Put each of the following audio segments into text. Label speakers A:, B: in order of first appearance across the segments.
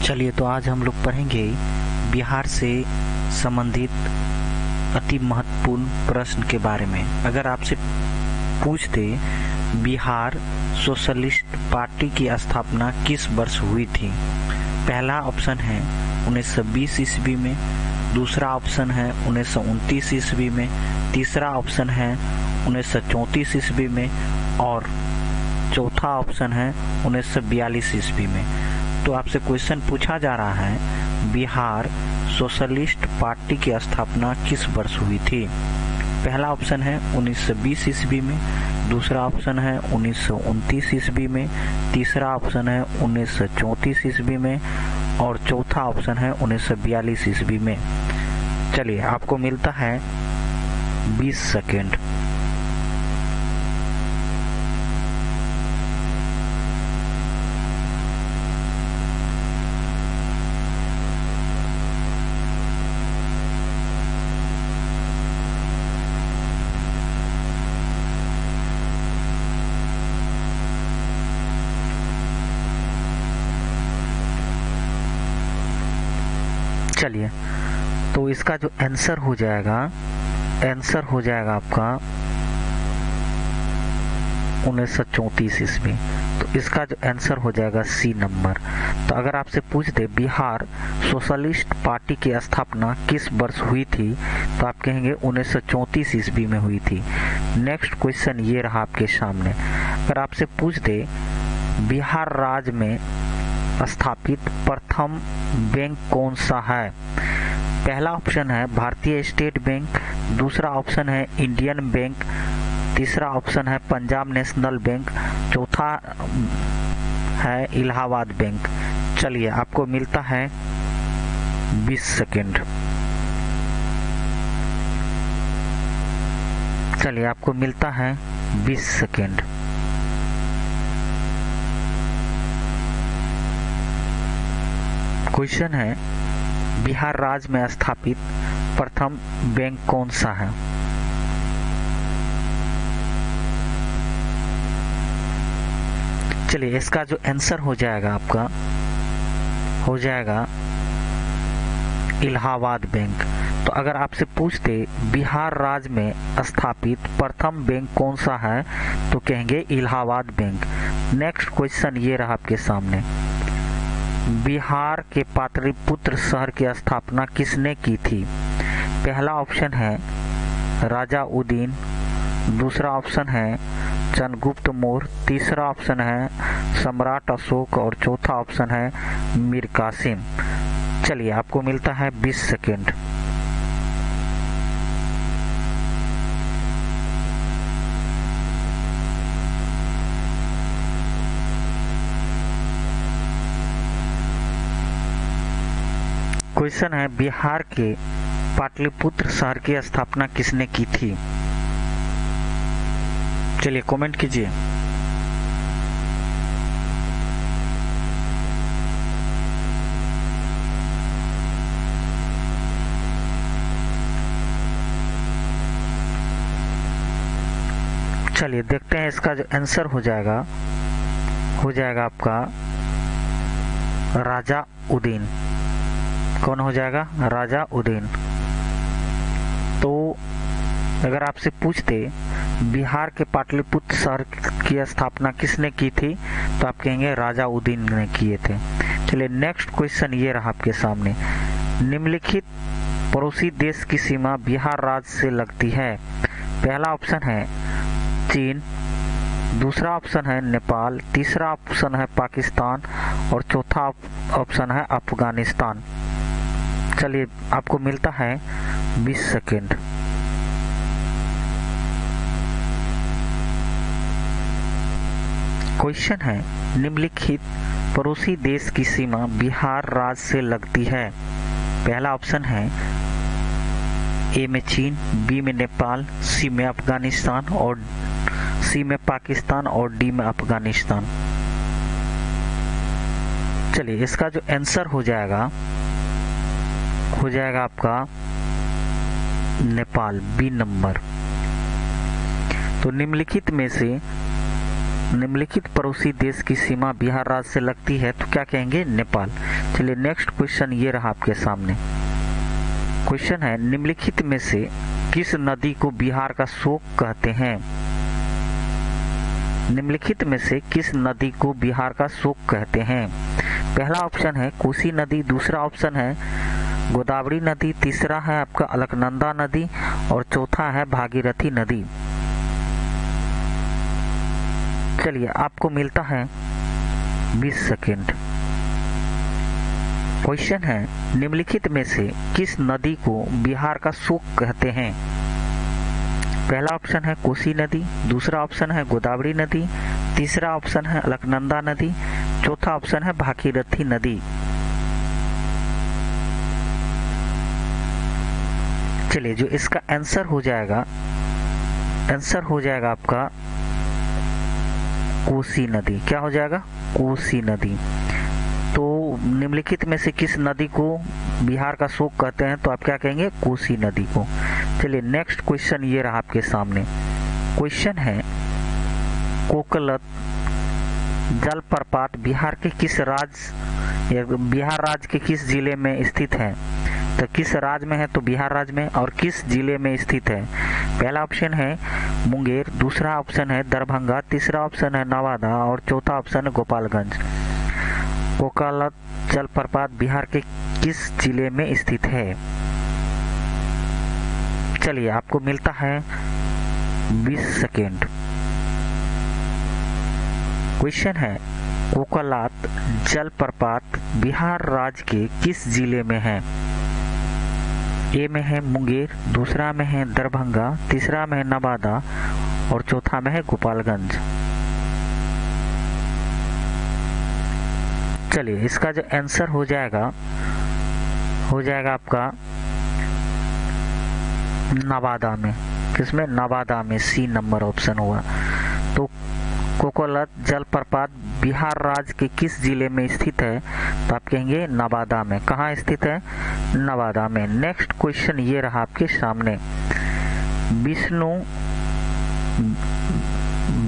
A: चलिए, तो आज हम लोग पढ़ेंगे बिहार से संबंधित अति महत्वपूर्ण प्रश्न के बारे में। अगर आपसे पूछ दे बिहार सोशलिस्ट पार्टी की स्थापना किस वर्ष हुई थी? पहला ऑप्शन है 1920 ईस्वी में, दूसरा ऑप्शन है 1929 ईस्वी में, तीसरा ऑप्शन है 1934 ईस्वी में और चौथा ऑप्शन है 1942 ईस्वी में। तो आपसे क्वेश्चन पूछा जा रहा है बिहार सोशलिस्ट पार्टी की स्थापना किस वर्ष हुई थी? पहला ऑप्शन है 1920 ईस्वी में, दूसरा ऑप्शन है 1929 ईस्वी में, तीसरा ऑप्शन है 1934 ईस्वी में और चौथा ऑप्शन है 1942 ईस्वी में। चलिए, आपको मिलता है 20 सेकेंड। चलिए, तो इसका जो आंसर हो जाएगा आपका 1934 ईस्वी। तो इसका जो आंसर हो जाएगा सी नंबर। तो अगर आपसे पूछ दे बिहार सोशलिस्ट पार्टी की स्थापना किस वर्ष हुई थी, तो आप कहेंगे 1934 ईस्वी में हुई थी। नेक्स्ट क्वेश्चन ये रहा आपके सामने। अगर आपसे पूछ दे बिहार राज्य में स्थापित प्रथम बैंक कौन सा है? पहला ऑप्शन है भारतीय स्टेट बैंक, दूसरा ऑप्शन है इंडियन बैंक, तीसरा ऑप्शन है पंजाब नेशनल बैंक, चौथा है इलाहाबाद बैंक। चलिए, आपको मिलता है 20 सेकेंड। चलिए, आपको मिलता है 20 सेकेंड। क्वेश्चन है बिहार राज्य में स्थापित प्रथम बैंक कौन सा है? चलिए, इसका जो आंसर हो जाएगा आपका हो जाएगा इलाहाबाद बैंक। तो अगर आपसे पूछते बिहार राज्य में स्थापित प्रथम बैंक कौन सा है, तो कहेंगे इलाहाबाद बैंक। नेक्स्ट क्वेश्चन ये रहा आपके सामने। बिहार के पाटलिपुत्र शहर की स्थापना किसने की थी? पहला ऑप्शन है राजा उदयन, दूसरा ऑप्शन है चंद्रगुप्त मौर्य, तीसरा ऑप्शन है सम्राट अशोक और चौथा ऑप्शन है मीर कासिम। चलिए, आपको मिलता है 20 सेकेंड। क्वेश्चन है बिहार के पाटलिपुत्र शहर की स्थापना किसने की थी? चलिए, कमेंट कीजिए। चलिए, देखते हैं इसका जो आंसर हो जाएगा आपका राजा उदयन। कौन हो जाएगा? राजा उदयन। तो अगर आपसे पूछते बिहार के पाटलिपुत्र शहर की स्थापना किसने की थी, तो आप कहेंगे राजा उदयन ने किए थे। चलिए, नेक्स्ट क्वेश्चन ये रहा आपके सामने। निम्नलिखित पड़ोसी देश की सीमा बिहार राज्य से लगती है? पहला ऑप्शन है चीन, दूसरा ऑप्शन है नेपाल, तीसरा ऑप्शन है पाकिस्तान और चौथा ऑप्शन है अफगानिस्तान। चलिए, आपको मिलता है 20 सेकेंड। क्वेश्चन है निम्नलिखित पड़ोसी देश की सीमा बिहार राज्य से लगती है? पहला ऑप्शन है ए में चीन, बी में नेपाल, सी में अफगानिस्तान और सी में पाकिस्तान और डी में अफगानिस्तान। चलिए, इसका जो आंसर हो जाएगा आपका नेपाल, बी नंबर। तो निम्नलिखित में से निम्नलिखित पड़ोसी देश की सीमा बिहार राज्य से लगती है, तो क्या कहेंगे? नेपाल। चलिए नेक्स्ट क्वेश्चन ये रहा आपके सामने। क्वेश्चन है, निम्नलिखित में से किस नदी को बिहार का शोक कहते हैं? निम्नलिखित में से किस नदी को बिहार का शोक कहते हैं? पहला ऑप्शन है कोसी नदी, दूसरा ऑप्शन है गोदावरी नदी, तीसरा है आपका अलकनंदा नदी और चौथा है भागीरथी नदी। चलिए आपको मिलता है 20 सेकेंड। क्वेश्चन है, निम्नलिखित में से किस नदी को बिहार का शोक कहते हैं? पहला ऑप्शन है कोसी नदी, दूसरा ऑप्शन है गोदावरी नदी, तीसरा ऑप्शन है अलकनंदा नदी, चौथा ऑप्शन है भागीरथी नदी। चलिए जो इसका आंसर हो जाएगा आपका कोसी नदी। क्या हो जाएगा? कोसी नदी। तो निम्नलिखित में से किस नदी को बिहार का शोक कहते हैं? तो आप क्या कहेंगे? कोसी नदी को। चलिए नेक्स्ट क्वेश्चन ये रहा आपके सामने। क्वेश्चन है, कोकलत जलप्रपात बिहार के किस राज्य या बिहार राज्य के किस जिले में स्थित है? तो किस राज्य में है? तो बिहार राज्य में। और किस जिले में स्थित है? पहला ऑप्शन है मुंगेर, दूसरा ऑप्शन है दरभंगा, तीसरा ऑप्शन है नवादा और चौथा ऑप्शन है गोपालगंज। कोकलत जलप्रपात बिहार के किस जिले में स्थित है? चलिए आपको मिलता है 20 सेकेंड। क्वेश्चन है, कोकलत जलप्रपात बिहार राज्य के किस जिले में है? ए में है मुंगेर, दूसरा में है दरभंगा, तीसरा में है नवादा और चौथा में है गोपालगंज। चलिए इसका जो आंसर हो जाएगा आपका नवादा में। किसमें? नवादा में। सी नंबर ऑप्शन हुआ। तो कोकलत जलप्रपात बिहार राज्य के किस जिले में स्थित है? तो आप कहेंगे नवादा में। कहाँ स्थित है? नवादा में। नेक्स्ट क्वेश्चन ये रहा आपके सामने।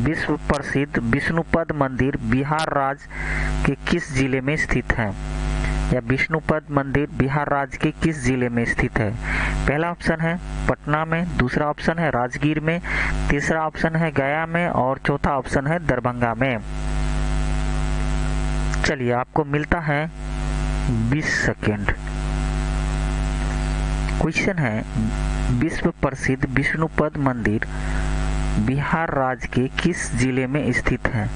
A: विश्व प्रसिद्ध विष्णुपद मंदिर बिहार राज्य के किस जिले में स्थित है? या विष्णुपद मंदिर बिहार राज्य के किस जिले में स्थित है? पहला ऑप्शन है पटना में, दूसरा ऑप्शन है राजगीर में, तीसरा ऑप्शन है गया में और चौथा ऑप्शन है दरभंगा में। चलिए आपको मिलता है 20 सेकेंड। क्वेश्चन है, विश्व प्रसिद्ध विष्णुपद मंदिर बिहार राज्य के किस जिले में स्थित है?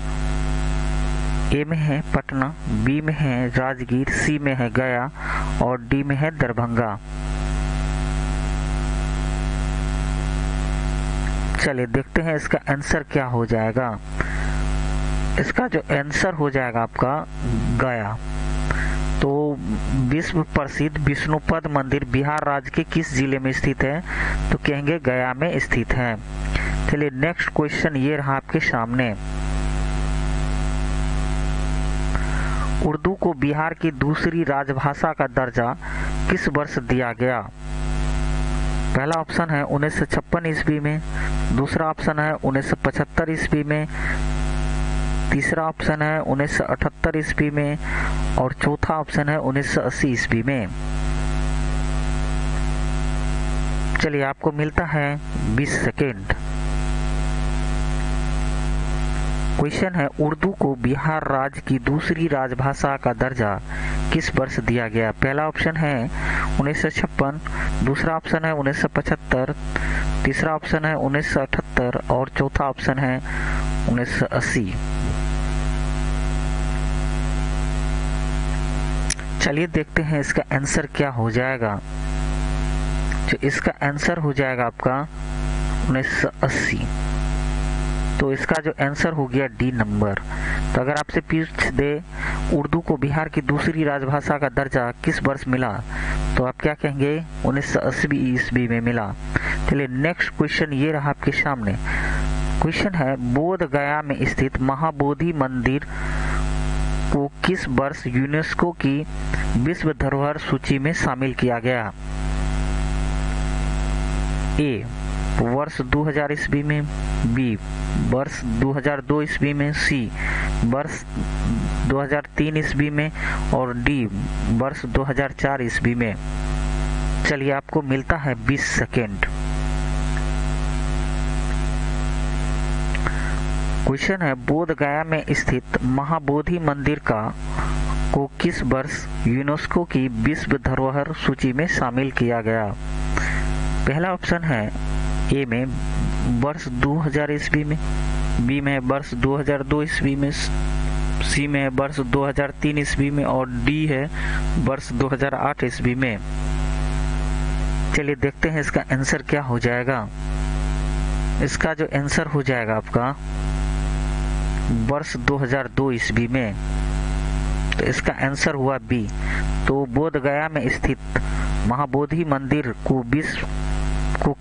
A: ए में है पटना, बी में है राजगीर, सी में है गया और डी में है दरभंगा। चलिए देखते हैं इसका आंसर क्या हो जाएगा। इसका जो आंसर हो जाएगा आपका गया। तो विश्व प्रसिद्ध विष्णुपद मंदिर बिहार राज्य के किस जिले में स्थित है? तो कहेंगे गया में स्थित है। चलिए नेक्स्ट क्वेश्चन ये रहा आपके सामने। उर्दू को बिहार की दूसरी राजभाषा का दर्जा किस वर्ष दिया गया? पहला ऑप्शन है 1956 ईस्वी में, दूसरा ऑप्शन है 1975 ईस्वी में, तीसरा ऑप्शन है 1978 ईस्वी में और चौथा ऑप्शन है 1980 ईस्वी में। चलिए आपको मिलता है 20 सेकेंड। क्वेश्चन है, उर्दू को बिहार राज्य की दूसरी राजभाषा का दर्जा किस वर्ष दिया गया? पहला ऑप्शन है 1956, दूसरा ऑप्शन है 1975, तीसरा ऑप्शन है 1978 और चौथा ऑप्शन है 1980। चलिए देखते हैं इसका आंसर क्या हो जाएगा। जो इसका आंसर हो जाएगा आपका 1980। तो इसका जो आंसर हो गया डी नंबर। तो अगर आपसे पूछ दे उर्दू को बिहार की दूसरी राजभाषा का दर्जा किस वर्ष मिला, तो आप क्या कहेंगे? 1980 ईस्वी में मिला। चलिए नेक्स्ट क्वेश्चन ये रहा आपके सामने। क्वेश्चन है, बोध गया में स्थित महाबोधि मंदिर को किस वर्ष यूनेस्को की विश्व धरोहर सूची में शामिल किया गया? ए वर्ष 2000 ईस्वी में, बी वर्ष 2002 ईस्वी में, सी वर्ष 2003 ईस्वी में और डी वर्ष 2004 ईस्वी में। चलिए आपको मिलता है 20 सेकेंड। क्वेश्चन है, बोध गया में स्थित महाबोधि मंदिर को किस वर्ष यूनेस्को की विश्व धरोहर सूची में शामिल किया गया? पहला ऑप्शन है ए में वर्ष 2000 ईस्वी में, बी में वर्ष 2002 ईस्वी में, सी में वर्ष 2003 ईस्वी में और डी है वर्ष 2008 ईस्वी में। चलिए देखते हैं इसका आंसर क्या हो जाएगा। इसका जो आंसर हो जाएगा आपका वर्ष 2002 ईस्वी में, तो इसका आंसर हुआ बी। तो बोध गया में स्थित महाबोधि मंदिर को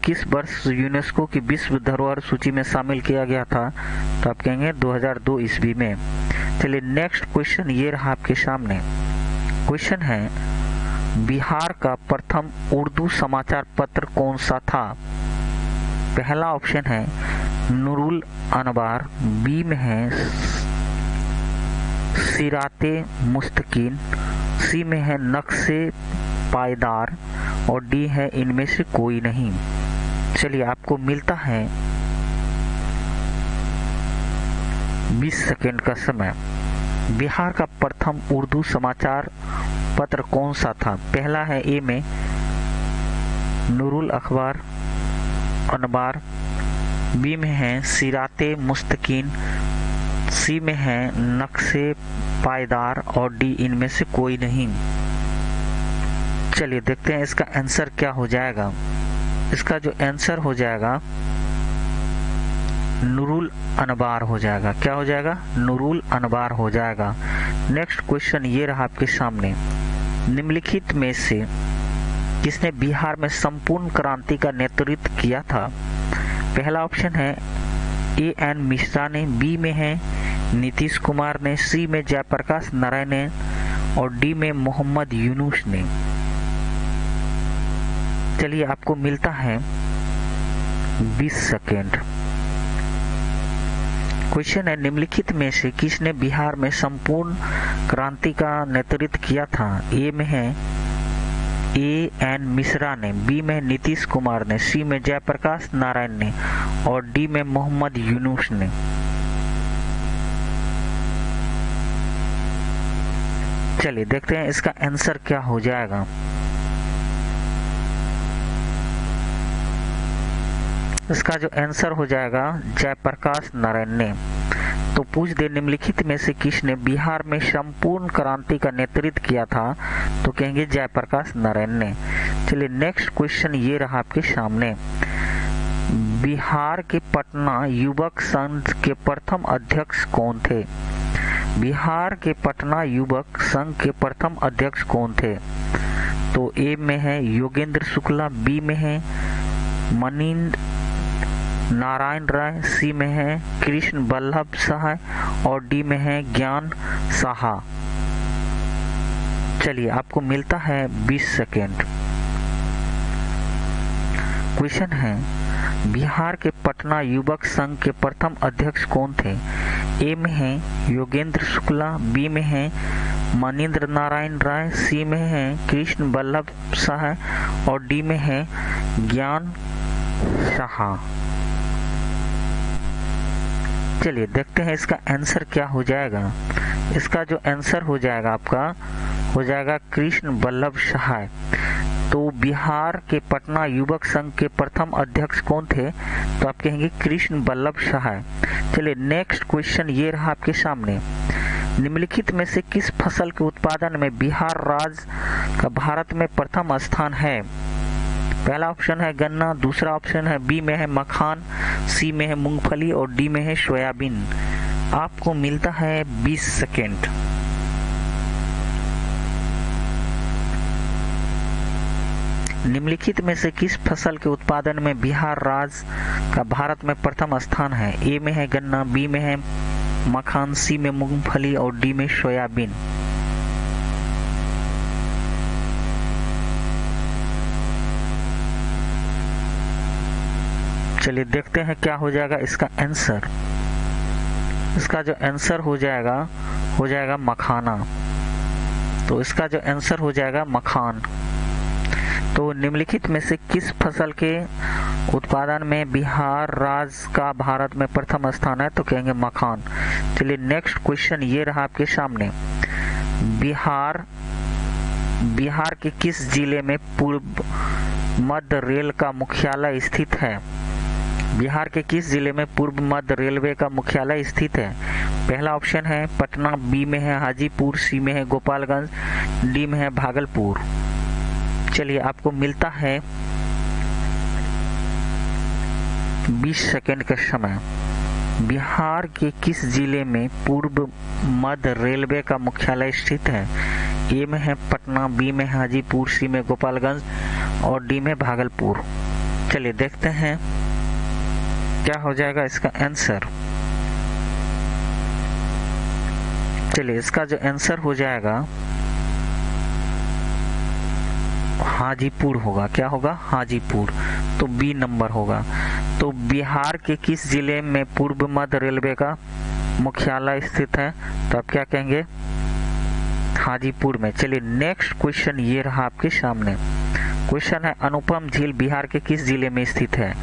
A: किस वर्ष यूनेस्को की विश्व धरोहर सूची में शामिल किया गया था? तो आप कहेंगे 2002 ईस्वी में। चलिए नेक्स्ट क्वेश्चन ये रहा आपके सामने। क्वेश्चन है, बिहार का प्रथम उर्दू समाचार पत्र कौन सा था? पहला ऑप्शन है नूरुल अनवार, बी में है सिराते मुस्तकीन, सी में है नक्शे पायदार और डी है इनमें से कोई नहीं। चलिए आपको मिलता है 20 सेकेंड का समय। बिहार का प्रथम उर्दू समाचार पत्र कौन सा था? पहला है ए में नूरुल अनवार, बी में है सिराते मुस्तकीन, सी में है नक्शे पायदार और डी इनमें से कोई नहीं। चलिए देखते हैं इसका आंसर क्या हो जाएगा। इसका जो आंसर हो जाएगा नूरुल अनवार हो जाएगा। क्या हो जाएगा? नूरुल अनवार हो जाएगा। नेक्स्ट क्वेश्चन ये रहा आपके सामने। निम्नलिखित में से किसने बिहार में संपूर्ण क्रांति का नेतृत्व किया था? पहला ऑप्शन है एन मिश्रा ने, बी में है नीतीश कुमार ने, सी में जयप्रकाश नारायण ने और डी में मोहम्मद यूनुस ने। चलिए आपको मिलता है 20 सेकेंड। क्वेश्चन है, निम्नलिखित में से किसने बिहार में संपूर्ण क्रांति का नेतृत्व किया था? ए में है एन मिश्रा ने, बी में नीतीश कुमार ने, सी में जयप्रकाश नारायण ने और डी में मोहम्मद यूनुस ने। चलिए देखते हैं इसका आंसर क्या हो जाएगा। इसका जो आंसर हो जाएगा जयप्रकाश नारायण ने। तो पूछ दे निम्नलिखित में से किसने बिहार में संपूर्ण क्रांति का नेतृत्व किया था? तो कहेंगे जयप्रकाश नारायण ने। चलिए नेक्स्ट क्वेश्चन ये रहा आपके सामने। बिहार के पटना युवक संघ के प्रथम अध्यक्ष कौन थे? बिहार के पटना युवक संघ के प्रथम अध्यक्ष कौन थे? तो ए में है योगेंद्र शुक्ला, बी में है मनींद्र नारायण राय, सी में है कृष्ण वल्लभ सहाय और डी में है ज्ञान साहा। चलिए आपको मिलता है 20 सेकेंड। क्वेश्चन है, बिहार के पटना युवक संघ के प्रथम अध्यक्ष कौन थे? ए में है योगेंद्र शुक्ला, बी में है मनींद्र नारायण राय, सी में है कृष्ण वल्लभ सहाय और डी में है ज्ञान साहा। चलिए देखते हैं इसका आंसर क्या हो जाएगा। इसका जो आंसर हो जाएगा आपका हो जाएगा कृष्ण वल्लभ सहाय। तो बिहार के पटना युवक संघ के प्रथम अध्यक्ष कौन थे? तो आप कहेंगे कृष्ण वल्लभ सहाय। चलिए नेक्स्ट क्वेश्चन ये रहा आपके सामने। निम्नलिखित में से किस फसल के उत्पादन में बिहार राज्य का भारत में प्रथम स्थान है? पहला ऑप्शन है गन्ना, दूसरा ऑप्शन है बी में है मखान, सी में है मूंगफली और डी में है सोयाबीन। आपको मिलता है 20 सेकेंड। निम्नलिखित में से किस फसल के उत्पादन में बिहार राज्य का भारत में प्रथम स्थान है? ए में है गन्ना, बी में है मखान, सी में मूंगफली और डी में सोयाबीन। चलिए देखते हैं क्या हो जाएगा इसका आंसर। इसका जो आंसर हो जाएगा मखाना। तो इसका जो आंसर हो जाएगा मखान। तो निम्नलिखित में से किस फसल के उत्पादन में बिहार राज्य का भारत में प्रथम स्थान है? तो कहेंगे मखान। चलिए नेक्स्ट क्वेश्चन ये रहा आपके सामने। बिहार के किस जिले में पूर्व मध्य रेल का मुख्यालय स्थित है? बिहार के किस जिले में पूर्व मध्य रेलवे का मुख्यालय स्थित है? पहला ऑप्शन है पटना, बी में है हाजीपुर, सी में है गोपालगंज, डी में है भागलपुर। चलिए आपको मिलता है 20 सेकेंड का समय। बिहार के किस जिले में पूर्व मध्य रेलवे का मुख्यालय स्थित है? ए में है पटना, बी में हाजीपुर, सी में गोपालगंज और डी में भागलपुर। चलिए देखते हैं क्या हो जाएगा इसका आंसर। चलिए इसका जो आंसर हो जाएगा हाजीपुर होगा। क्या होगा? हाजीपुर। तो बी नंबर होगा। तो बिहार के किस जिले में पूर्व मध्य रेलवे का मुख्यालय स्थित है? तो आप क्या कहेंगे? हाजीपुर में। चलिए नेक्स्ट क्वेश्चन ये रहा आपके सामने। क्वेश्चन है अनुपम झील बिहार के किस जिले में स्थित है?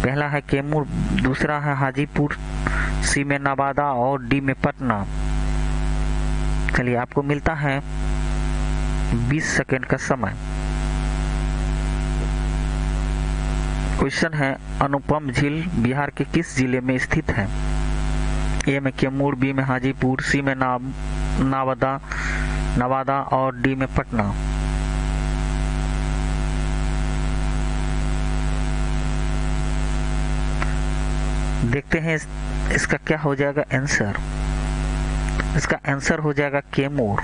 A: पहला है कैमूर, दूसरा है हाजीपुर, सी में नवादा और डी में पटना। चलिए आपको मिलता है 20 सेकेंड का समय। क्वेश्चन है अनुपम झील बिहार के किस जिले में स्थित है? ए में कैमूर, बी में हाजीपुर, सी में नवादा और डी में पटना। देखते हैं इसका क्या हो जाएगा आंसर। इसका आंसर हो जाएगा कैमूर।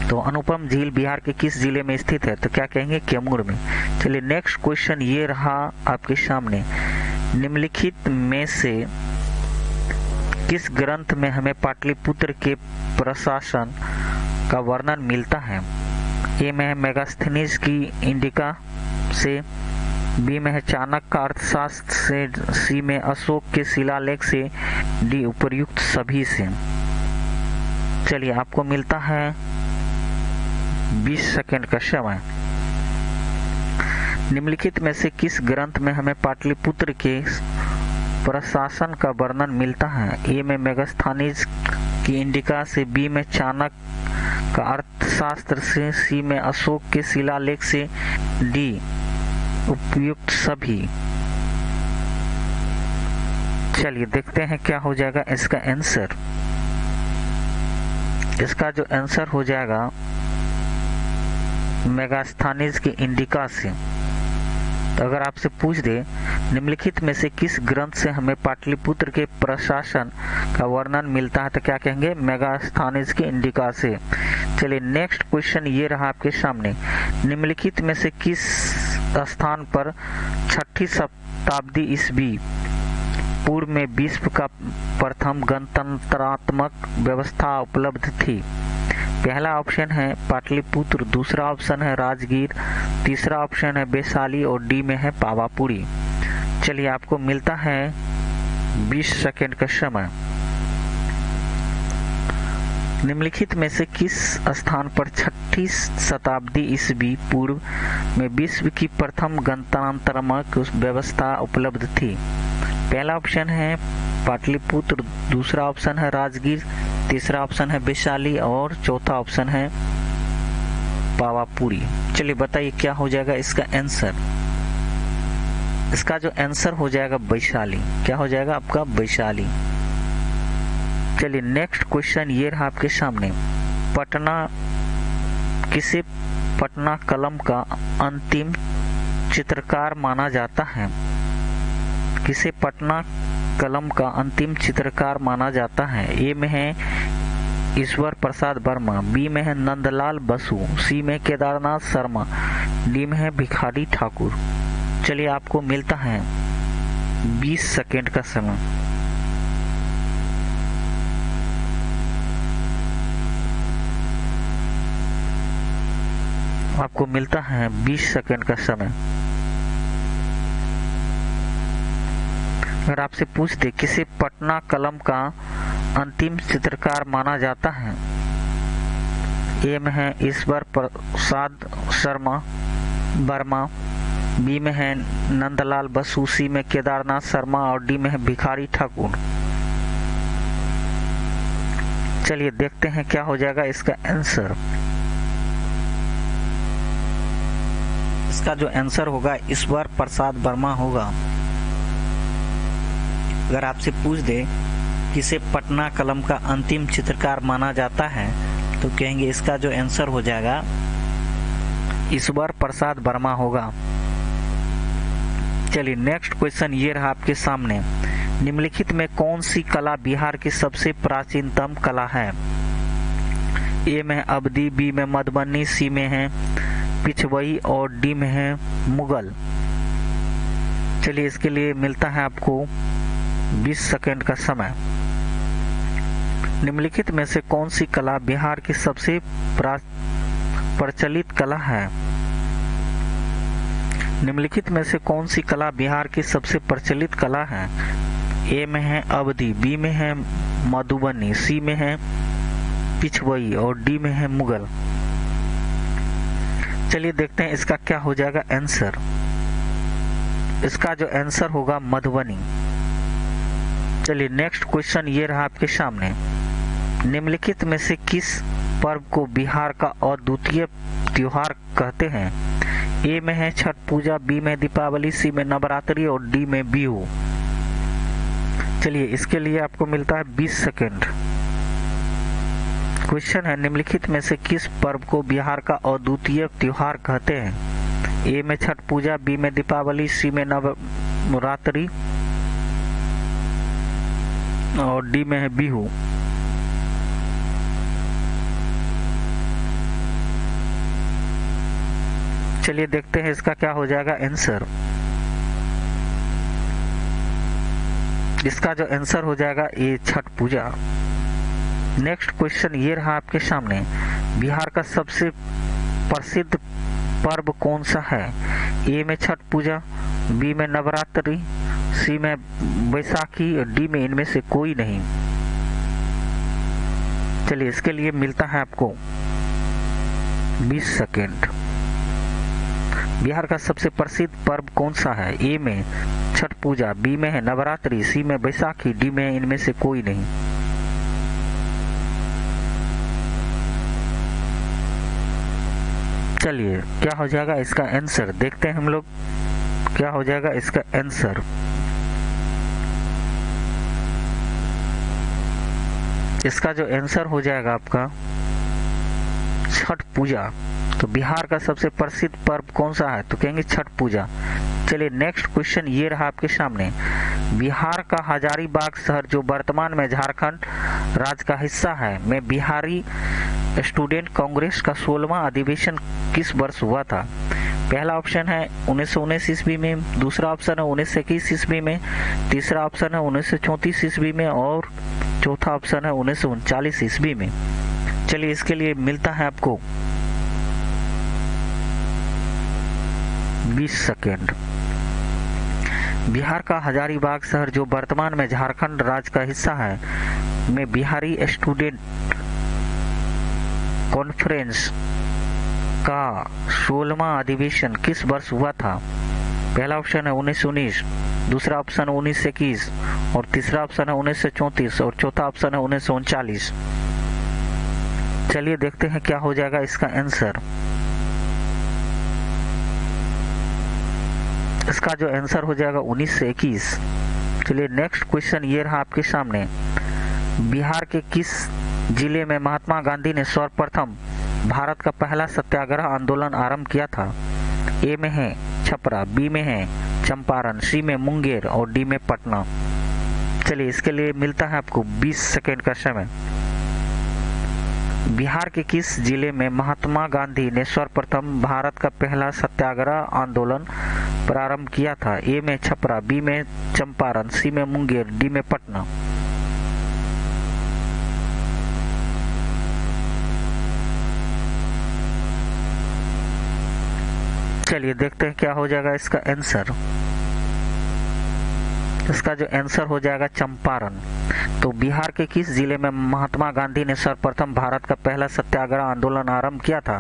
A: तो अनुपम झील बिहार के किस जिले में स्थित है? तो क्या कहेंगे? कैमूर में। चलिए नेक्स्ट क्वेश्चन ये रहा आपके सामने। निम्नलिखित में से किस ग्रंथ में हमें पाटलिपुत्र के प्रशासन का वर्णन मिलता है? ए में है मेगास्थनीज की इंडिका से, बी में है चाणक्य का अर्थशास्त्र से, सी में अशोक के शिलालेख से, डी उपर्युक्त सभी से। चलिए आपको मिलता है 20 सेकेंड का समय। निम्नलिखित में से किस ग्रंथ में हमें पाटलिपुत्र के प्रशासन का वर्णन मिलता है? ए में मेगास्थनीज की इंडिका से, बी में चाणक्य का अर्थशास्त्र से, सी में अशोक के शिलालेख से, डी उपयुक्त सभी। चलिए देखते हैं क्या हो जाएगा इसका आंसर। इसका जो आंसर हो जाएगा मेगास्थनीज की इंडिका से। तो अगर आपसे पूछ दे निम्नलिखित में से किस ग्रंथ से हमें पाटलिपुत्र के प्रशासन का वर्णन मिलता है? तो क्या कहेंगे? मेगास्थनीज की इंडिका से। चलिए नेक्स्ट क्वेश्चन ये रहा आपके सामने। निम्नलिखित में से किस स्थान पर 6ठी शताब्दी ईस्वी पूर्व में विश्व का प्रथम गणतंत्रात्मक व्यवस्था उपलब्ध थी? पहला ऑप्शन है पाटलिपुत्र, दूसरा ऑप्शन है राजगीर, तीसरा ऑप्शन है वैशाली और डी में है पावापुरी। चलिए आपको मिलता है 20 सेकेंड का समय। निम्नलिखित में से किस स्थान पर 6ठी शताब्दी ईस्वी पूर्व में विश्व की प्रथम गणतंत्रात्मक व्यवस्था उपलब्ध थी? पहला ऑप्शन है पाटलिपुत्र, दूसरा ऑप्शन है राजगीर, तीसरा ऑप्शन है वैशाली और चौथा ऑप्शन है पावापुरी। चलिए बताइए क्या हो जाएगा इसका आंसर। इसका जो आंसर हो जाएगा वैशाली। क्या हो जाएगा आपका? वैशाली। चलिए नेक्स्ट क्वेश्चन ये रहा आपके सामने। किसे पटना कलम का अंतिम चित्रकार माना जाता है? किसे पटना कलम का अंतिम चित्रकार माना जाता है? ए में है ईश्वर प्रसाद वर्मा, बी में है नंदलाल बसु, सी में केदारनाथ शर्मा, डी में है भिखारी ठाकुर। चलिए आपको मिलता है 20 सेकेंड का समय। आपको मिलता है 20 सेकेंड का समय। अगर आपसे पूछ दे किसे पटना कलम का अंतिम चित्रकार माना जाता है, ए में है ईश्वर प्रसाद शर्मा वर्मा, बी में है नंदलाल बसु, सी में केदारनाथ शर्मा और डी में है भिखारी ठाकुर। चलिए देखते हैं क्या हो जाएगा इसका आंसर। इसका जो आंसर होगा ईश्वर प्रसाद वर्मा होगा। अगर आपसे पूछ दे किसे पटना कलम का अंतिम चित्रकार माना जाता है तो कहेंगे इसका जो आंसर हो जाएगा ईश्वर प्रसाद वर्मा होगा। चलिए नेक्स्ट क्वेश्चन ये रहा आपके सामने। निम्नलिखित में कौन सी कला बिहार की सबसे प्राचीनतम कला है? ए में अवधी, बी में मधुबनी, सी में है पिछवई और डी में है मुगल। चलिए इसके लिए मिलता है आपको 20 सेकंड का समय। निम्नलिखित में से कौन सी कला बिहार की सबसे प्रचलित कला है? निम्नलिखित में से कौन सी कला बिहार की सबसे प्रचलित कला है? ए में है अवधी, बी में है मधुबनी, सी में है पिछवई और डी में है मुगल। चलिए देखते हैं इसका क्या हो जाएगा आंसर। इसका जो आंसर होगा मधुबनी। चलिए नेक्स्ट क्वेश्चन ये रहा आपके सामने। निम्नलिखित में से किस पर्व को बिहार का अद्वितीय त्योहार कहते हैं? ए में है छठ पूजा, बी में दीपावली, सी में नवरात्रि और डी में बिहू। चलिए इसके लिए आपको मिलता है 20 सेकंड। क्वेश्चन है निम्नलिखित में से किस पर्व को बिहार का अद्वितीय त्योहार कहते हैं? ए में छठ पूजा, बी में दीपावली, सी में नवरात्रि और डी में है बिहू। चलिए देखते हैं इसका क्या हो जाएगा आंसर। इसका जो आंसर हो जाएगा ये छठ पूजा। नेक्स्ट क्वेश्चन ये रहा आपके सामने। बिहार का सबसे प्रसिद्ध पर्व कौन सा है? ए में छठ पूजा, बी में नवरात्रि, सी में बैसाखी और डी में इनमें से कोई नहीं। चलिए इसके लिए मिलता है आपको 20 सेकेंड। बिहार का सबसे प्रसिद्ध पर्व कौन सा है? ए में छठ पूजा, बी में है नवरात्रि, सी में बैसाखी, डी में इनमें से कोई नहीं। चलिए क्या हो जाएगा इसका आंसर, देखते हैं हम लोग क्या हो जाएगा इसका आंसर। इसका जो आंसर हो जाएगा आपका छठ पूजा। तो बिहार का सबसे प्रसिद्ध पर्व कौन सा है? तो कहेंगे छठ पूजा। चलिए नेक्स्ट क्वेश्चन ये रहा आपके सामने। बिहार का हजारीबाग शहर जो वर्तमान में झारखंड राज्य का हिस्सा है में बिहारी स्टूडेंट कांग्रेस का 16वां अधिवेशन किस वर्ष हुआ था? पहला ऑप्शन है 1919 ईस्वी में, दूसरा ऑप्शन है 1921 ईस्वी में, तीसरा ऑप्शन है 1934 ईस्वी में और चौथा ऑप्शन है 1939 ईस्वी में। चलिए इसके लिए मिलता है आपको 20 सेकेंड। बिहार का हजारीबाग शहर जो वर्तमान में झारखंड राज्य का हिस्सा है में बिहारी स्टूडेंट कॉन्फ्रेंस का 16वां अधिवेशन किस वर्ष हुआ था? पहला ऑप्शन है 1919, दूसरा ऑप्शन है 1921 और तीसरा ऑप्शन है 1934 और चौथा ऑप्शन है 1939। चलिए देखते हैं क्या हो जाएगा इसका आंसर। इसका जो आंसर हो जाएगा 1921। चलिए नेक्स्ट क्वेश्चन ये रहा आपके सामने। बिहार के किस जिले में महात्मा गांधी ने सर्वप्रथम भारत का पहला सत्याग्रह आंदोलन आरंभ किया था? ए में है छपरा, बी में है चंपारण, सी में मुंगेर और डी में पटना। चलिए इसके लिए मिलता है आपको 20 सेकेंड का समय। बिहार के किस जिले में महात्मा गांधी ने सर्वप्रथम भारत का पहला सत्याग्रह आंदोलन प्रारंभ किया था? ए में छपरा, बी में चंपारण, सी में मुंगेर, डी में पटना। चलिए देखते हैं क्या हो जाएगा इसका आंसर। इसका जो आंसर हो जाएगा चंपारण। तो बिहार के किस जिले में महात्मा गांधी ने सर्वप्रथम भारत का पहला सत्याग्रह आंदोलन आरंभ किया था?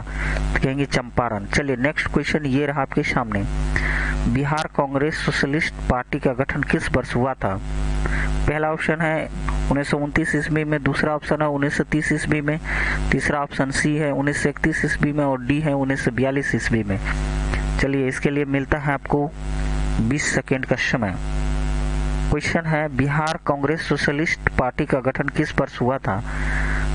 A: तो कहेंगे चंपारण। चलिए नेक्स्ट क्वेश्चन ये रहा आपके सामने, बिहार कांग्रेस सोशलिस्ट पार्टी का गठन किस वर्ष हुआ था? पहला ऑप्शन है 1929 ईस्वी में, दूसरा ऑप्शन है 1930 ईस्वी में, तीसरा ऑप्शन सी है 1931 ईस्वी में और डी है 1942 ईस्वी में। चलिए इसके लिए मिलता है आपको 20 सेकेंड का समय। क्वेश्चन है बिहार कांग्रेस सोशलिस्ट पार्टी का गठन किस वर्ष हुआ था?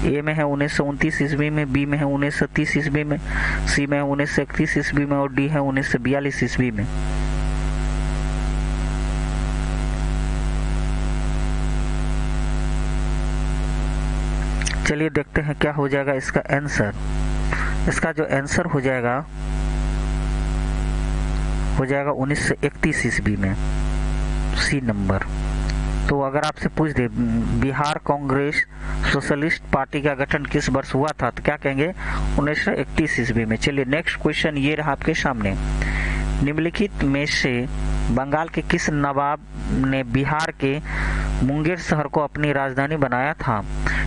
A: ए में है 1929 ईस्वी में, बी में है 1930 ईस्वी में, सी में है 1931 ईस्वी में और डी है 1942 ईस्वी में। चलिए देखते हैं क्या हो जाएगा इसका आंसर। इसका जो आंसर हो जाएगा 1931 ईस्वी में, सी नंबर। तो अगर आपसे पूछ दे बिहार कांग्रेस सोशलिस्ट पार्टी का गठन किस वर्ष हुआ था, तो क्या कहेंगे 1931 ईस्वी में। चलिए नेक्स्ट क्वेश्चन ये रहा आपके सामने, निम्नलिखित में से बंगाल के किस नवाब ने बिहार के मुंगेर शहर को अपनी राजधानी बनाया था?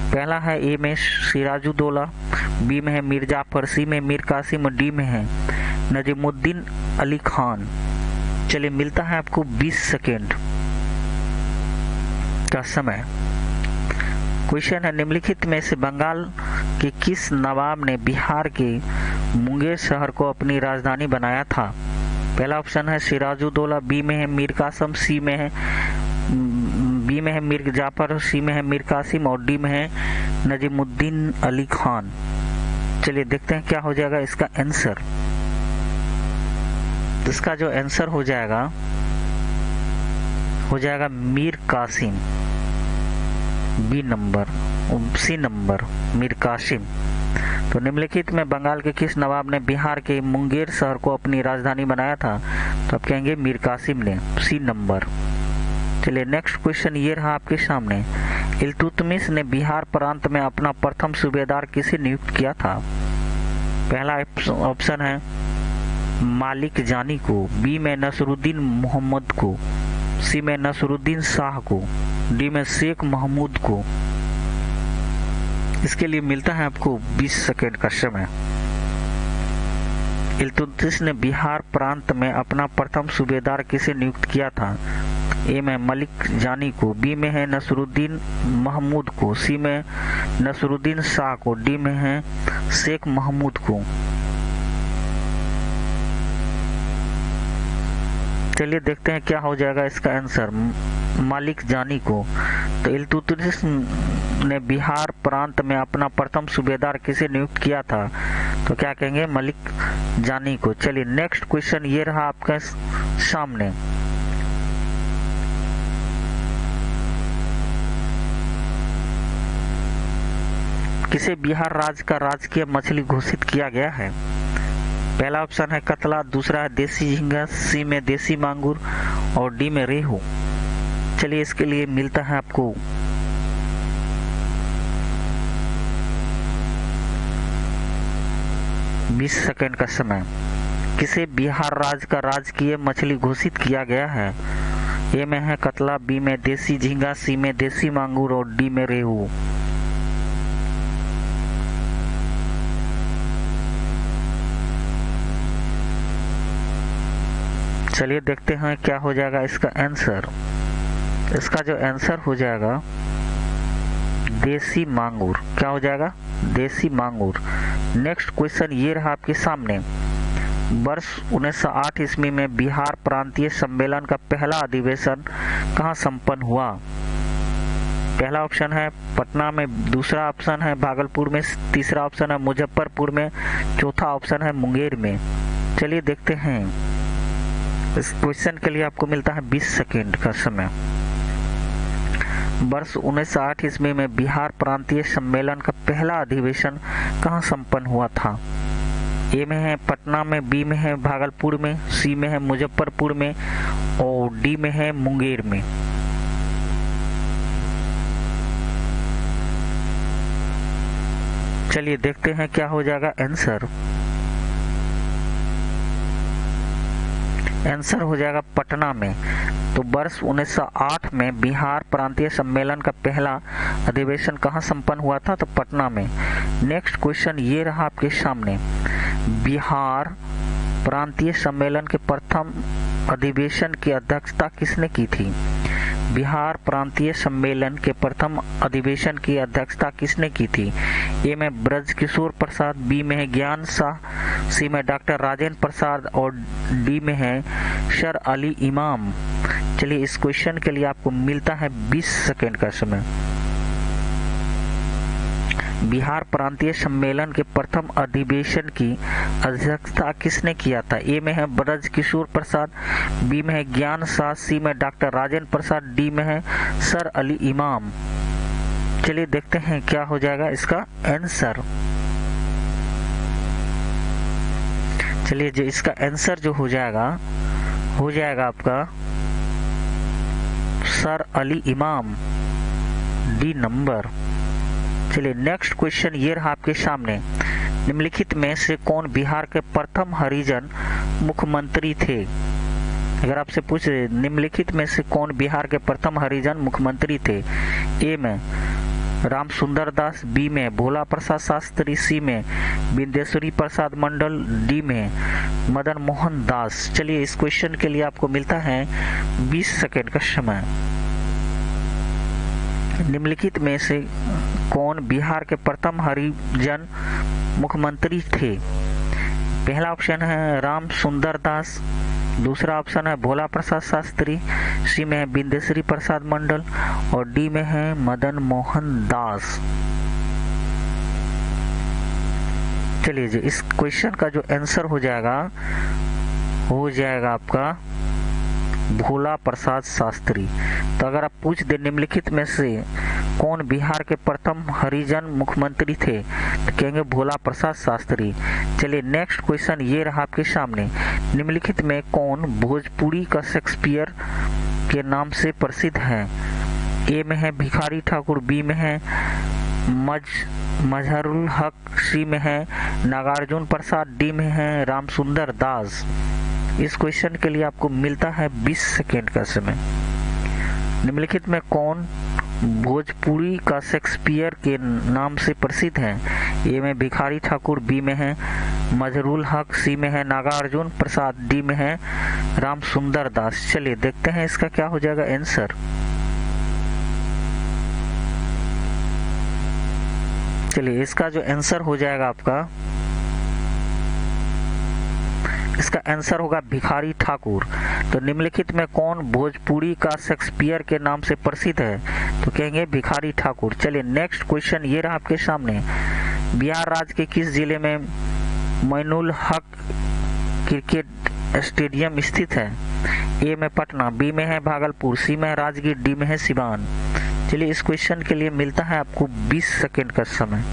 A: पहला है ए में सिराजुद्दौला, बी में है मीर जाफर, सी में मीर कासिम और डी में है नजीमुद्दीन अली खान। चलिए मिलता है आपको 20 सेकेंड का समय। क्वेश्चन है निम्नलिखित में से बंगाल के किस नवाब ने बिहार के मुंगेर शहर को अपनी राजधानी बनाया था? पहला ऑप्शन है सिराजुद्दौला, बी में है मीर कासिम, बी में है मीर जाफर, सी में है मीर कासिम और डी में है नजीमुद्दीन अली खान। चलिए देखते हैं क्या हो जाएगा इसका आंसर। इसका जो आंसर हो जाएगा Mir Qasim, B number, C number Mir Qasim. तो निम्नलिखित में बंगाल के किस नवाब ने बिहार के मुंगेर शहर को अपनी राजधानी बनाया था? तो आप कहेंगे मीर कासिम ने, सी नंबर। चलिए नेक्स्ट क्वेश्चन ये रहा आपके सामने, इल्तुतमिश ने बिहार प्रांत में अपना प्रथम सूबेदार किसे नियुक्त किया था? पहला ऑप्शन है मालिक जानी को, बी में नसरुद्दीन मोहम्मद को, सी में नसरुद्दीन शाह को, डी में शेख महमूद को। इसके लिए मिलता है आपको 20 सेकेंड का समय। इल्तुतमिश ने बिहार प्रांत में अपना प्रथम सूबेदार किसे नियुक्त किया था? ए में मलिक जानी को, बी में है नसरुद्दीन महमूद को, सी में नसरुद्दीन शाह को, डी में है शेख महमूद को। चलिए देखते हैं क्या हो जाएगा इसका आंसर, मालिक जानी को। तो इल्तुतमिश ने बिहार प्रांत में अपना प्रथम सूबेदार किसे नियुक्त किया था? तो क्या कहेंगे मलिक जानी को। चलिए नेक्स्ट क्वेश्चन ये रहा आपके सामने, किसे बिहार राज्य का राजकीय मछली घोषित किया गया है? पहला ऑप्शन है कतला, दूसरा है देसी झींगा, सी में देसी मांगुर और डी में रेहू। चलिए इसके लिए मिलता है आपको 20 सेकेंड का समय। किसे बिहार राज्य का राजकीय मछली घोषित किया गया है? ए में है कतला, बी में देसी झींगा, सी में देसी मांगुर और डी में रेहू। चलिए देखते हैं क्या हो जाएगा इसका आंसर। इसका जो आंसर हो जाएगा देसी मांगुर। क्या हो जाएगा? देसी मांगुर। नेक्स्ट क्वेश्चन ये रहा आपके सामने, वर्ष 1908 ईस्वी में बिहार प्रांतीय सम्मेलन का पहला अधिवेशन कहाँ संपन्न हुआ? पहला ऑप्शन है पटना में, दूसरा ऑप्शन है भागलपुर में, तीसरा ऑप्शन है मुजफ्फरपुर में, चौथा ऑप्शन है मुंगेर में। चलिए देखते हैं। इस क्वेश्चन के लिए आपको मिलता है 20 सेकेंड का समय। वर्ष 1908 ईस्वी में बिहार प्रांतीय सम्मेलन का पहला अधिवेशन कहाँ संपन्न हुआ था? ए में है पटना में, बी में है भागलपुर में, सी में है मुजफ्फरपुर में और डी में है मुंगेर में। चलिए देखते हैं क्या हो जाएगा आंसर। आंसर हो जाएगा पटना में। तो वर्ष 1908 में बिहार प्रांतीय सम्मेलन का पहला अधिवेशन कहाँ संपन्न हुआ था? तो पटना में। नेक्स्ट क्वेश्चन ये रहा आपके सामने, बिहार प्रांतीय सम्मेलन के प्रथम अधिवेशन की अध्यक्षता किसने की थी? बिहार प्रांतीय सम्मेलन के प्रथम अधिवेशन की अध्यक्षता किसने की थी? ए में ब्रजकिशोर प्रसाद, बी में है ज्ञान शाह, सी में डॉक्टर राजेंद्र प्रसाद और डी में है सर अली इमाम। चलिए इस क्वेश्चन के लिए आपको मिलता है 20 सेकेंड का समय। बिहार प्रांतीय सम्मेलन के प्रथम अधिवेशन की अध्यक्षता किसने किया था? ए में है ब्रजकिशोर प्रसाद, बी में है ज्ञान शाह, सी में डॉक्टर राजेंद्र प्रसाद, डी में है सर अली इमाम। चलिए देखते हैं क्या हो जाएगा इसका आंसर। चलिए जो इसका आंसर जो हो जाएगा आपका सर अली इमाम, डी नंबर। चलिए नेक्स्ट क्वेश्चन ये रहा आपके सामने, निम्नलिखित में से कौन बिहार के प्रथम हरिजन मुख्यमंत्री थे? अगर आपसे पूछे निम्नलिखित में से कौन बिहार के प्रथम हरिजन मुख्यमंत्री थे? ए में राम सुंदर दास, बी में भोला प्रसाद शास्त्री, सी में विंदेश्वरी प्रसाद मंडल, डी में मदन मोहन दास। चलिए इस क्वेश्चन के लिए आपको मिलता है 20 सेकेंड का समय। निम्नलिखित में से कौन बिहार के प्रथम हरिजन मुख्यमंत्री थे? पहला ऑप्शन है राम सुंदर दास, दूसरा ऑप्शन है भोला प्रसाद शास्त्री, सी में है विंदेश्वरी प्रसाद मंडल और डी में है मदन मोहन दास। चलिए जी इस क्वेश्चन का जो आंसर हो जाएगा आपका भोला प्रसाद शास्त्री। तो अगर आप पूछ दे निम्नलिखित में से कौन बिहार के प्रथम हरिजन मुख्यमंत्री थे, तो कहेंगे भोला प्रसाद शास्त्री। चलिए नेक्स्ट क्वेश्चन ये रहा आपके सामने, निम्नलिखित में कौन भोजपुरी का शेक्सपियर के नाम से प्रसिद्ध है? ए में है भिखारी ठाकुर, बी में है मजहरुल हक, सी में है नागार्जुन प्रसाद, डी में है रामसुंदर दास। इस क्वेश्चन के लिए आपको मिलता है 20 सेकेंड का समय। निम्नलिखित में कौन भोजपुरी का शेक्सपियर के नाम से प्रसिद्ध है? ए में भिखारी ठाकुर, बी में है मजहरुल हक, सी में है नागार्जुन प्रसाद, डी में है रामसुंदर दास। चलिए देखते हैं इसका क्या हो जाएगा आंसर। चलिए इसका जो आंसर हो जाएगा आपका, इसका आंसर होगा भिखारी ठाकुर। तो निम्नलिखित में कौन भोजपुरी का शेक्सपियर के नाम से प्रसिद्ध है? तो कहेंगे भिखारी ठाकुर। चलिए नेक्स्ट क्वेश्चन ये रहा आपके सामने, बिहार राज्य के किस जिले में मोइनुल हक क्रिकेट स्टेडियम स्थित है? ए में पटना, बी में है भागलपुर, सी में है राजगीर, डी में है सिवान। चलिए इस क्वेश्चन के लिए मिलता है आपको 20 सेकेंड का समय।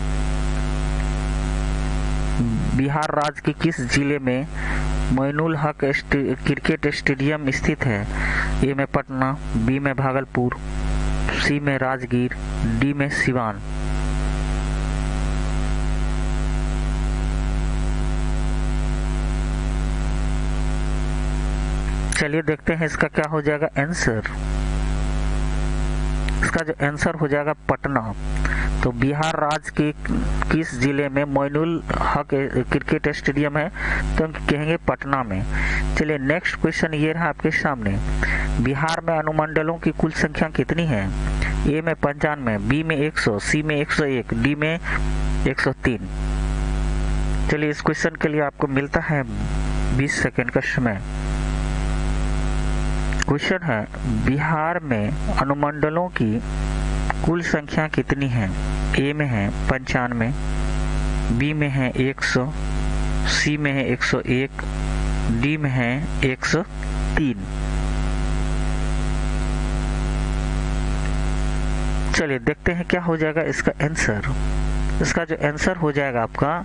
A: बिहार राज्य के किस जिले में मोइनुल हक क्रिकेट स्टेडियम स्थित है? ए में पटना, बी में भागलपुर, सी में राजगीर, डी में सिवान। चलिए देखते हैं इसका क्या हो जाएगा आंसर। इसका जो आंसर हो जाएगा पटना। तो बिहार राज्य के किस जिले में मोइनुल हक क्रिकेट स्टेडियम है? तो हम कहेंगे पटना में। चलिए नेक्स्ट क्वेश्चन ये रहा आपके सामने, बिहार में अनुमंडलों की कुल संख्या कितनी है? ए में 95, बी में 100, सी में 101, डी में 103। चलिए इस क्वेश्चन के लिए आपको मिलता है 20 सेकेंड का समय। क्वेश्चन है बिहार में अनुमंडलों की कुल संख्या कितनी है? ए में है 95, बी में है 100, सी में है 101, डी में है 103। चलिए देखते हैं क्या हो जाएगा इसका आंसर। इसका जो आंसर हो जाएगा आपका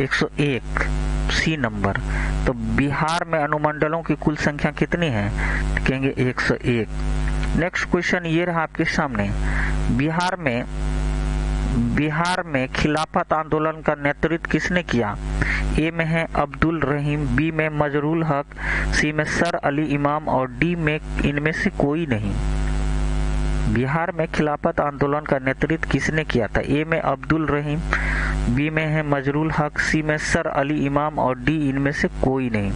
A: 101, सी नंबर। तो बिहार में अनुमंडलों की कुल संख्या कितनी है? तो कहेंगे 101। नेक्स्ट क्वेश्चन ये रहा आपके सामने, बिहार में बिहार में खिलाफत आंदोलन का नेतृत्व किसने किया? ए में है अब्दुल रहीम, बी में मजरूल हक, सी में सर अली इमाम और डी में इनमें से कोई नहीं। बिहार में खिलाफत आंदोलन का नेतृत्व किसने किया था? ए में अब्दुल रहीम, बी में है मजरूल हक, सी में सर अली इमाम और डी इनमें से कोई नहीं।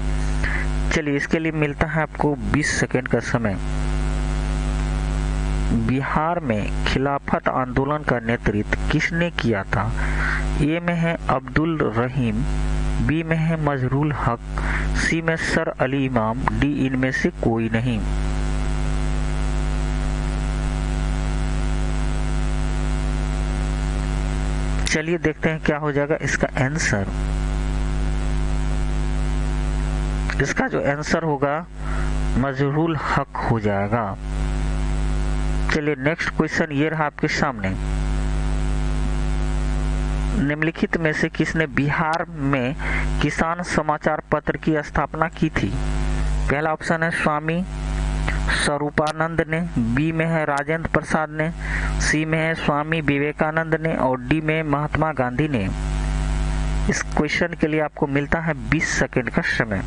A: चलिए इसके लिए मिलता है आपको 20 सेकेंड का समय। बिहार में खिलाफत आंदोलन का नेतृत्व किसने किया था? ए में है अब्दुल रहीम, बी में है मजरूल हक, सी में सर अली इमाम, डी इनमें से कोई नहीं। चलिए देखते हैं क्या हो जाएगा इसका आंसर। इसका जो आंसर होगा मजरूल हक हो जाएगा। चलिए नेक्स्ट क्वेश्चन ये रहा आपके सामने। निम्नलिखित में से किसने बिहार में किसान समाचार पत्र की स्थापना की थी? पहला ऑप्शन है स्वामी स्वरूपानंद ने, बी में है राजेंद्र प्रसाद ने, सी में है स्वामी विवेकानंद ने और डी में महात्मा गांधी ने। इस क्वेश्चन के लिए आपको मिलता है 20 सेकेंड का समय।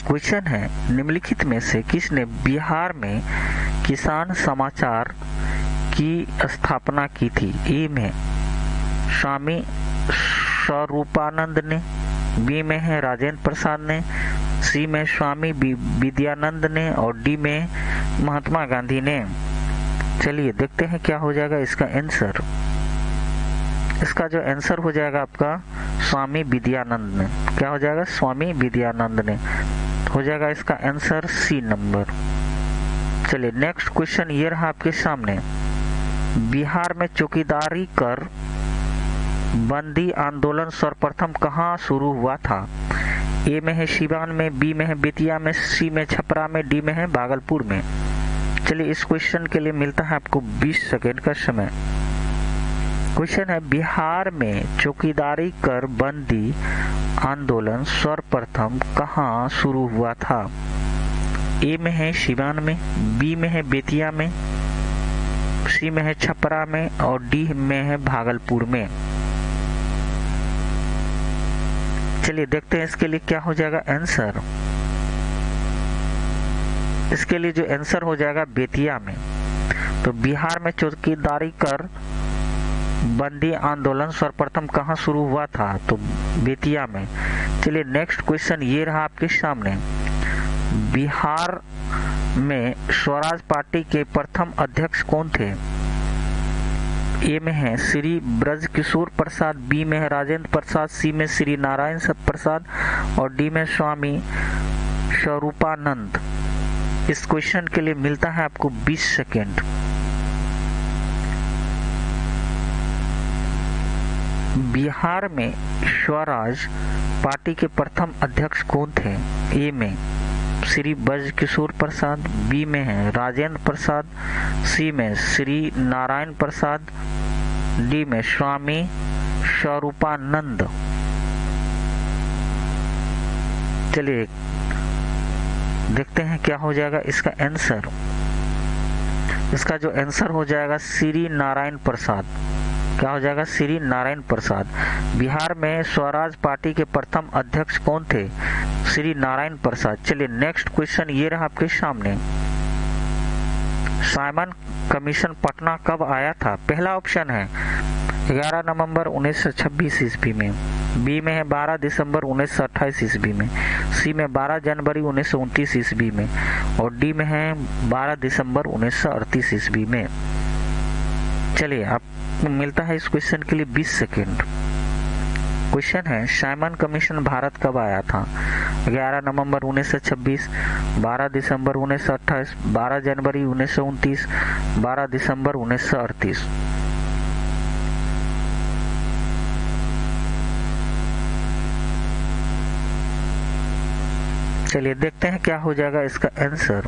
A: क्वेश्चन है निम्नलिखित में से किसने बिहार में किसान समाचार की स्थापना की थी? ए में स्वामी स्वरूपानंद ने, बी में है राजेंद्र प्रसाद ने, सी में स्वामी विद्यानंद ने और डी में महात्मा गांधी ने। चलिए देखते हैं क्या हो जाएगा इसका आंसर। इसका जो आंसर हो जाएगा आपका स्वामी विद्यानंद ने। क्या हो जाएगा? स्वामी विद्यानंद ने हो जाएगा इसका आंसर सी नंबर। चलिए नेक्स्ट क्वेश्चन ये रहा आपके सामने। बिहार में चौकीदारी कर बंदी आंदोलन सर्वप्रथम कहाँ शुरू हुआ था? ए में है सिवान में, बी में है बेतिया में, सी में छपरा में, डी में है भागलपुर में। चलिए इस क्वेश्चन के लिए मिलता है आपको 20 सेकेंड का समय। क्वेश्चन है बिहार में चौकीदारी कर बंदी आंदोलन सर्वप्रथम कहाँ शुरू हुआ था? ए में है सिवान में, बी में है बेतिया में, सी में है छपरा में और डी में है भागलपुर में। चलिए देखते हैं इसके लिए क्या हो जाएगा आंसर। इसके लिए जो आंसर हो जाएगा बेतिया में। तो बिहार में चौकीदारी कर बंदी आंदोलन सर्वप्रथम कहाँ शुरू हुआ था? तो बेतिया में। चलिए नेक्स्ट क्वेश्चन ये रहा आपके सामने। बिहार में स्वराज पार्टी के प्रथम अध्यक्ष कौन थे? ए में है श्री ब्रजकिशोर प्रसाद, बी में है राजेंद्र प्रसाद, सी में श्री नारायण प्रसाद और डी में स्वामी स्वरूपानंद। इस क्वेश्चन के लिए मिलता है आपको 20 सेकेंड। बिहार में स्वराज पार्टी के प्रथम अध्यक्ष कौन थे? ए में श्री ब्रजकिशोर प्रसाद, बी में है राजेंद्र प्रसाद, सी में श्री नारायण प्रसाद, डी में स्वामी स्वरूपानंद। चलिए देखते हैं क्या हो जाएगा इसका आंसर। इसका जो आंसर हो जाएगा श्री नारायण प्रसाद। क्या हो जाएगा? श्री नारायण प्रसाद। बिहार में स्वराज पार्टी के प्रथम अध्यक्ष कौन थे? श्री नारायण प्रसाद। चलिए नेक्स्ट क्वेश्चन ये रहा आपके सामने। साइमन कमीशन पटना कब आया था? पहला ऑप्शन है 11 नवंबर 1926 ईस्वी में, बी में है 12 दिसंबर 1928 ईस्वी में, सी में 12 जनवरी 1929 ईस्वी में और डी में है 12 दिसंबर 1938 ईस्वी में। चलिए आपको मिलता है इस क्वेश्चन के लिए 20 सेकेंड। क्वेश्चन है साइमन कमीशन भारत कब आया था? 11 नवंबर 1926, 12 दिसंबर 1928, 12 जनवरी 1929, 12 दिसंबर 1938। चलिए देखते हैं क्या हो जाएगा इसका आंसर।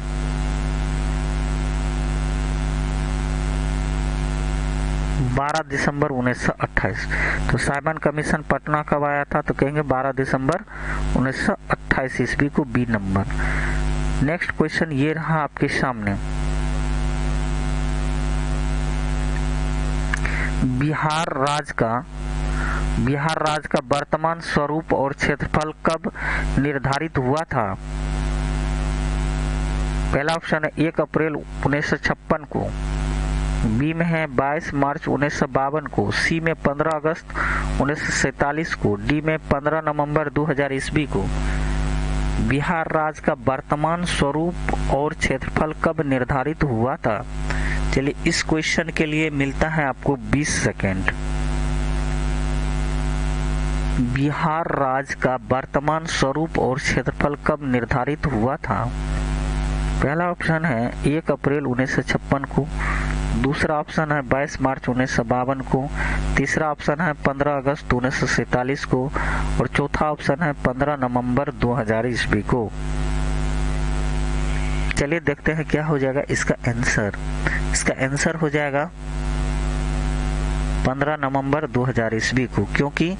A: बारह दिसंबर 1928। तो साइमन कमीशन पटना कब आया था? तो कहेंगे 12 दिसंबर 1928 ईस्वी को, बी नंबर। नेक्स्ट क्वेश्चन ये रहा आपके सामने। बिहार राज्य का वर्तमान स्वरूप और क्षेत्रफल कब निर्धारित हुआ था? पहला ऑप्शन है 1 अप्रैल 1956 को, बी में है 22 मार्च 1952 को, सी में 15 अगस्त 1947 को, डी में 15 नवंबर 2000 ईस्वी को। बिहार राज्य का वर्तमान स्वरूप और क्षेत्रफल कब निर्धारित हुआ था? चलिए इस क्वेश्चन के लिए मिलता है आपको 20 सेकेंड। बिहार राज्य का वर्तमान स्वरूप और क्षेत्रफल कब निर्धारित हुआ था? पहला ऑप्शन है 1 अप्रैल 1956 को, दूसरा ऑप्शन है 22 मार्च 1952 को, तीसरा ऑप्शन है 15 अगस्त 1947 को और चौथा ऑप्शन है 15 नवंबर 2000 ईस्वी को। चलिए देखते हैं क्या हो जाएगा इसका आंसर। इसका आंसर हो जाएगा 15 नवंबर 2000 ईस्वी को, क्योंकि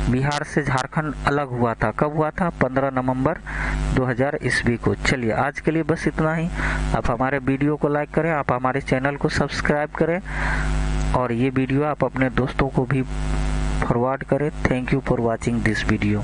A: बिहार से झारखंड अलग हुआ था। कब हुआ था? 15 नवंबर 2000 ईस्वी को। चलिए आज के लिए बस इतना ही। आप हमारे वीडियो को लाइक करें, आप हमारे चैनल को सब्सक्राइब करें और ये वीडियो आप अपने दोस्तों को भी फॉरवर्ड करें। Thank you for watching this video.